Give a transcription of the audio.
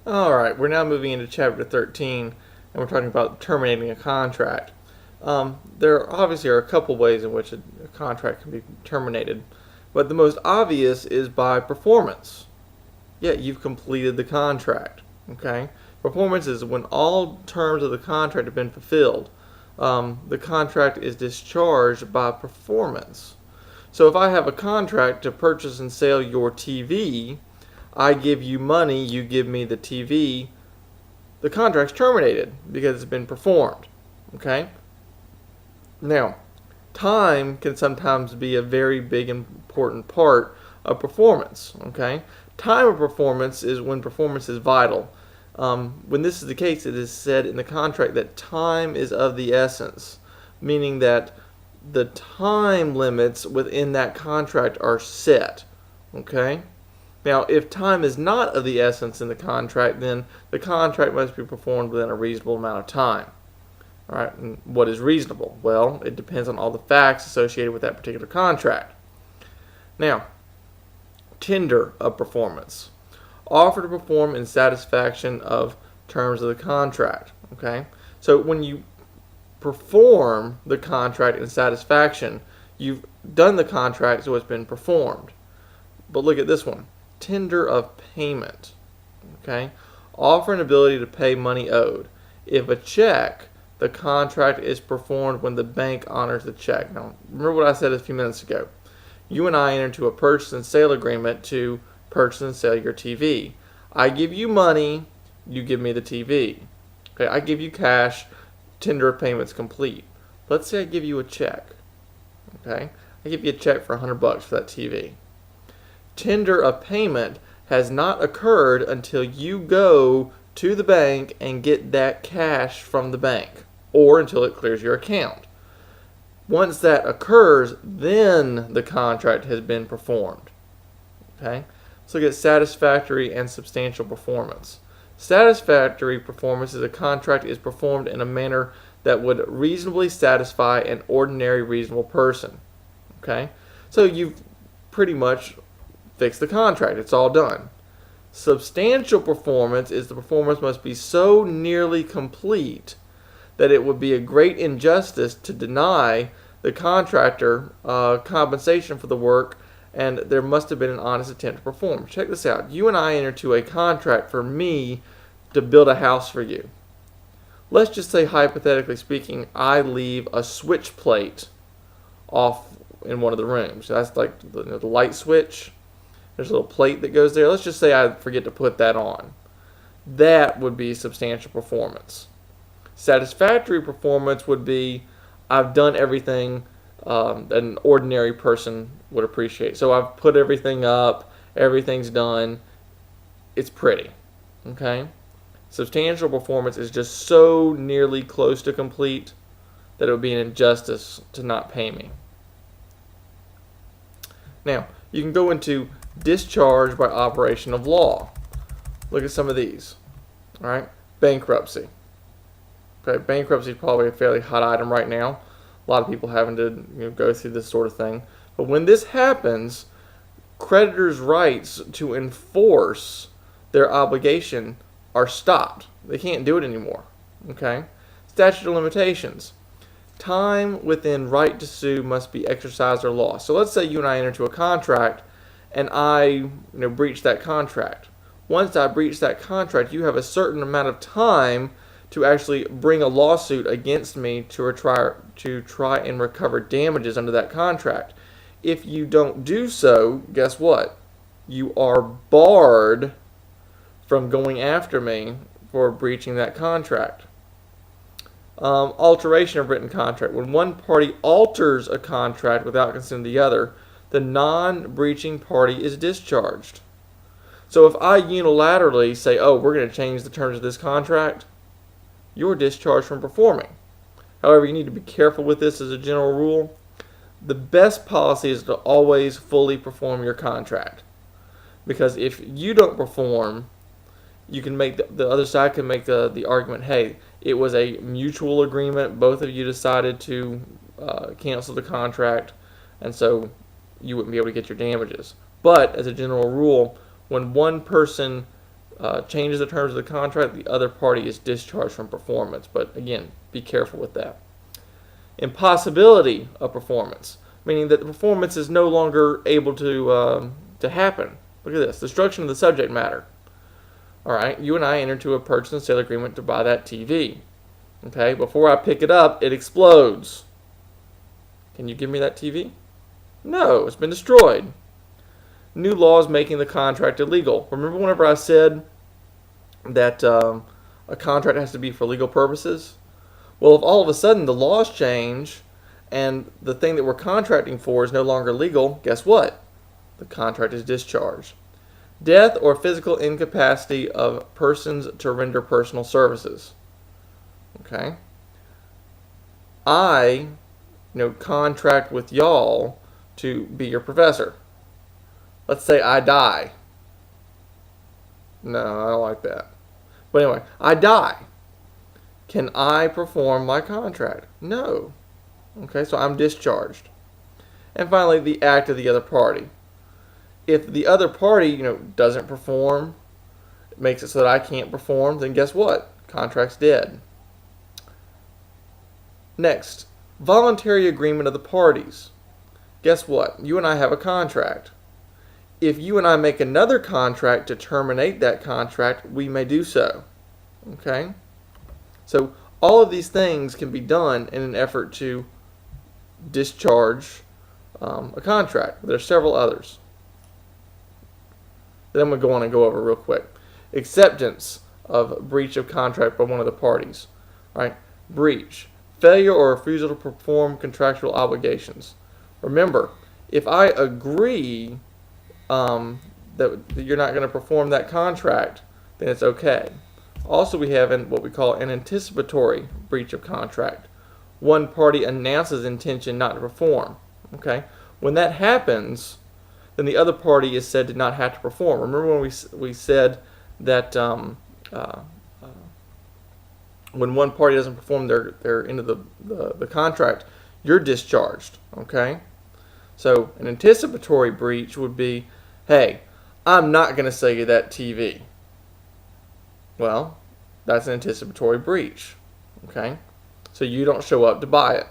Alright, we're now moving into chapter 13, and we're talking about terminating a contract. There obviously are a couple ways in which a contract can be terminated, but the most obvious is by performance. Yeah, you've completed the contract. Okay? Performance is when all terms of the contract have been fulfilled. The contract is discharged by performance. So if I have a contract to purchase and sell your TV, I give you money, you give me the TV, the contract's terminated because it's been performed. Okay? Now, time can sometimes be a very big important part of performance. Okay? Time of performance is when performance is vital. When this is the case, it is said in the contract that time is of the essence, meaning that the time limits within that contract are set. Okay? Now, if time is not of the essence in the contract, then the contract must be performed within a reasonable amount of time. All right, and what is reasonable? Well, it depends on all the facts associated with that particular contract. Now, tender of performance. Offer to perform in satisfaction of terms of the contract. Okay? So when you perform the contract in satisfaction, you've done the contract, so it's been performed. But look at this one. Tender of payment. Okay? Offer an ability to pay money owed. If a check, the contract is performed when the bank honors the check. Now, remember what I said a few minutes ago. You and I enter into a purchase and sale agreement to purchase and sell your TV. I give you money, you give me the TV. Okay, I give you cash, tender of payment's complete. Let's say I give you a check. Okay? I give you a check for $100 for that TV. Tender of payment has not occurred until you go to the bank and get that cash from the bank, or until it clears your account. Once that occurs, then the contract has been performed. Okay? Let's look at satisfactory and substantial performance. Satisfactory performance is a contract is performed in a manner that would reasonably satisfy an ordinary reasonable person. Okay? So you've pretty much fixed the contract. It's all done. Substantial performance is the performance must be so nearly complete that it would be a great injustice to deny the contractor compensation for the work, and there must have been an honest attempt to perform. Check this out. You and I enter into a contract for me to build a house for you. Let's just say, hypothetically speaking, I leave a switch plate off in one of the rooms. That's like the light switch. There's a little plate that goes there. Let's just say I forget to put that on. That would be substantial performance. Satisfactory performance would be I've done everything that an ordinary person would appreciate. So I've put everything up. Everything's done. It's pretty. Okay? Substantial performance is just so nearly close to complete that it would be an injustice to not pay me. Now, you can go into discharge by operation of law. Look at some of these. All right, bankruptcy. Okay, bankruptcy is probably a fairly hot item right now. A lot of people having to go through this sort of thing. But when this happens, creditors' rights to enforce their obligation are stopped. They can't do it anymore. Okay, statute of limitations. Time within right to sue must be exercised or lost. So let's say you and I enter into a contract, and I breach that contract. Once I breach that contract, you have a certain amount of time to actually bring a lawsuit against me to try and recover damages under that contract. If you don't do so, guess what? You are barred from going after me for breaching that contract. Alteration of written contract. When one party alters a contract without consent of the other, the non-breaching party is discharged. So if I unilaterally say, oh, we're going to change the terms of this contract, you're discharged from performing. However, you need to be careful with this as a general rule. The best policy is to always fully perform your contract. Because if you don't perform, you can make the other side can make the argument, hey, it was a mutual agreement. Both of you decided to cancel the contract, and so you wouldn't be able to get your damages. But as a general rule, when one person changes the terms of the contract, the other party is discharged from performance. But again, be careful with that. Impossibility of performance, meaning that the performance is no longer able to happen. Look at this: destruction of the subject matter. All right, you and I enter into a purchase and sale agreement to buy that TV. Okay, before I pick it up, it explodes. Can you give me that TV? No, it's been destroyed. New laws making the contract illegal. Remember whenever I said that a contract has to be for legal purposes? Well, if all of a sudden the laws change and the thing that we're contracting for is no longer legal, guess what? The contract is discharged. Death or physical incapacity of persons to render personal services. Okay? I, contract with y'all to be your professor. Let's say I die. No, I don't like that. But anyway, I die. Can I perform my contract? No. Okay, so I'm discharged. And finally, the act of the other party. If the other party, doesn't perform, makes it so that I can't perform, then guess what? Contract's dead. Next, voluntary agreement of the parties. Guess what? You and I have a contract. If you and I make another contract to terminate that contract, we may do so. Okay? So all of these things can be done in an effort to discharge a contract. There are several others. Then I'm going to go on and go over real quick. Acceptance of breach of contract by one of the parties. All right? Breach. Failure or refusal to perform contractual obligations. Remember, if I agree that you're not going to perform that contract, then it's okay. Also, we have what we call an anticipatory breach of contract. One party announces intention not to perform. Okay? When that happens, then the other party is said to not have to perform. Remember when we said that when one party doesn't perform their end of the contract, you're discharged. Okay? So an anticipatory breach would be, hey, I'm not going to sell you that TV. Well, that's an anticipatory breach. Okay? So you don't show up to buy it.